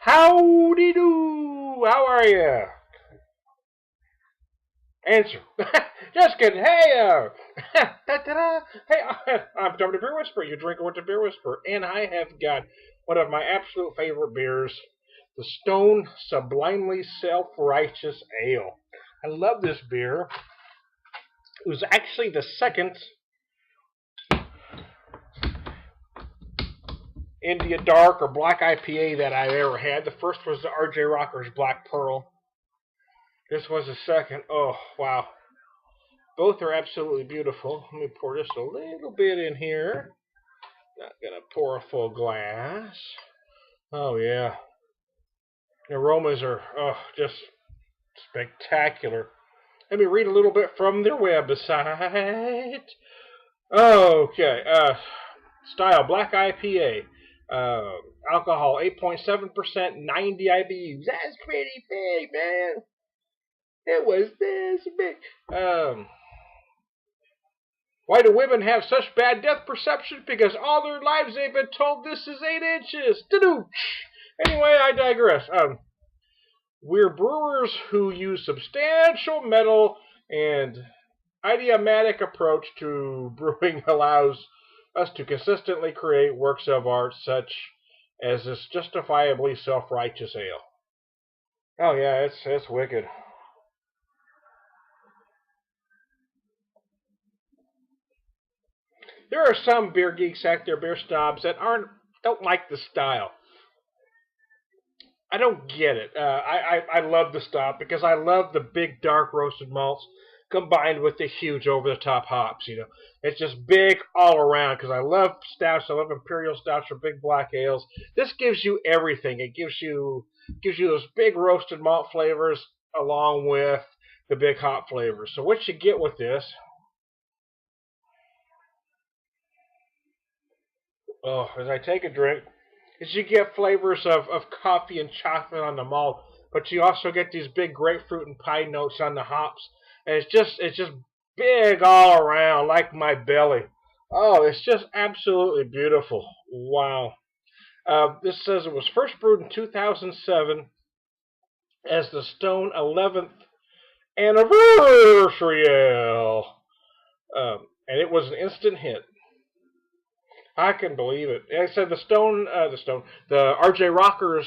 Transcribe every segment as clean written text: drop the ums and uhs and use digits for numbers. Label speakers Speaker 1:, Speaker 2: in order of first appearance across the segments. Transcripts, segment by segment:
Speaker 1: Howdy do. How are you? Answer. Just kidding. Hey, da-da-da. Hey, I'm Tom the Beer Whisperer. You're drinking with the Beer Whisperer, and I have got one of my absolute favorite beers, the Stone Sublimely Self-Righteous Ale. I love this beer. It was actually the second India Dark or Black IPA that I ever had. The first was the RJ Rocker's Black Pearl. This was the second. Oh, wow. Both are absolutely beautiful. Let me pour just a little bit in here. Not going to pour a full glass. Oh, yeah. The aromas are just spectacular. Let me read a little bit from their website. Okay. Style, Black IPA. Alcohol, 8.7%, 90 IBUs. That's pretty big, man. It was this big. Why do women have such bad depth perception? Because all their lives they've been told this is 8 inches. Doo-doo. Anyway, I digress. We're brewers who use substantial metal and idiomatic approach to brewing allows us to consistently create works of art such as this justifiably self-righteous ale. Oh yeah, it's wicked. There are some beer geeks out there, beer snobs, that don't like the style. I don't get it. I love the style because I love the big dark roasted malts combined with the huge over the top hops. You know, it's just big all around. Because I love stouts. I love imperial stouts or big black ales. This gives you everything. It gives you those big roasted malt flavors along with the big hop flavors. So what you get with this? Oh, as I take a drink, is you get flavors of coffee and chocolate on the malt, but you also get these big grapefruit and pine notes on the hops. And it's just big all around, like my belly. Oh, it's just absolutely beautiful. Wow. This says it was first brewed in 2007 as the Stone 11th anniversary ale. And it was an instant hit. I can believe it. Like I said, the RJ Rockers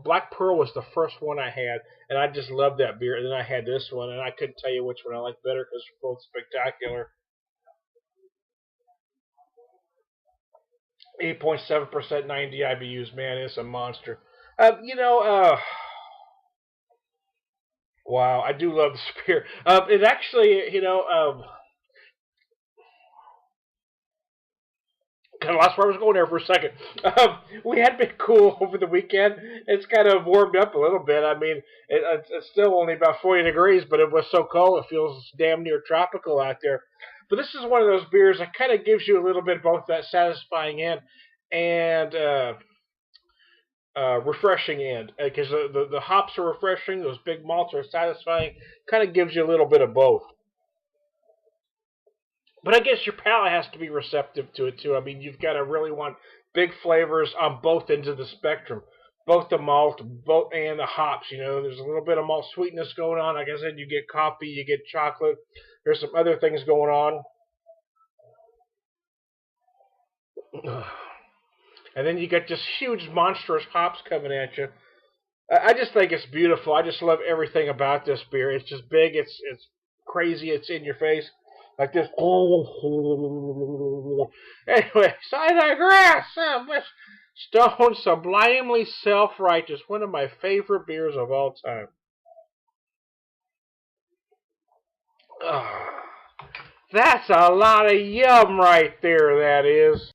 Speaker 1: Black Pearl was the first one I had, and I just loved that beer. And then I had this one, and I couldn't tell you which one I liked better because they're both spectacular. 8.7%, 90 IBUs, man, it's a monster. Uh, you know, uh, wow, I do love this beer. It actually, kind of lost where I was going there for a second. We had been cool over the weekend. It's kind of warmed up a little bit. I mean, it's still only about 40 degrees, but it was so cold it feels damn near tropical out there. But this is one of those beers that kind of gives you a little bit both that satisfying end and refreshing end. Because the hops are refreshing, those big malts are satisfying. Kind of gives you a little bit of both. But I guess your palate has to be receptive to it too. I mean, you've got to really want big flavors on both ends of the spectrum, both the malt, both and the hops. You know, there's a little bit of malt sweetness going on. Like I said, you get coffee, you get chocolate. There's some other things going on, and then you get just huge, monstrous hops coming at you. I just think it's beautiful. I just love everything about this beer. It's just big. It's crazy. It's in your face like this. Anyway, so I digress. Stone Sublimely Self-Righteous, one of my favorite beers of all time. Ah, that's a lot of yum right there. That is.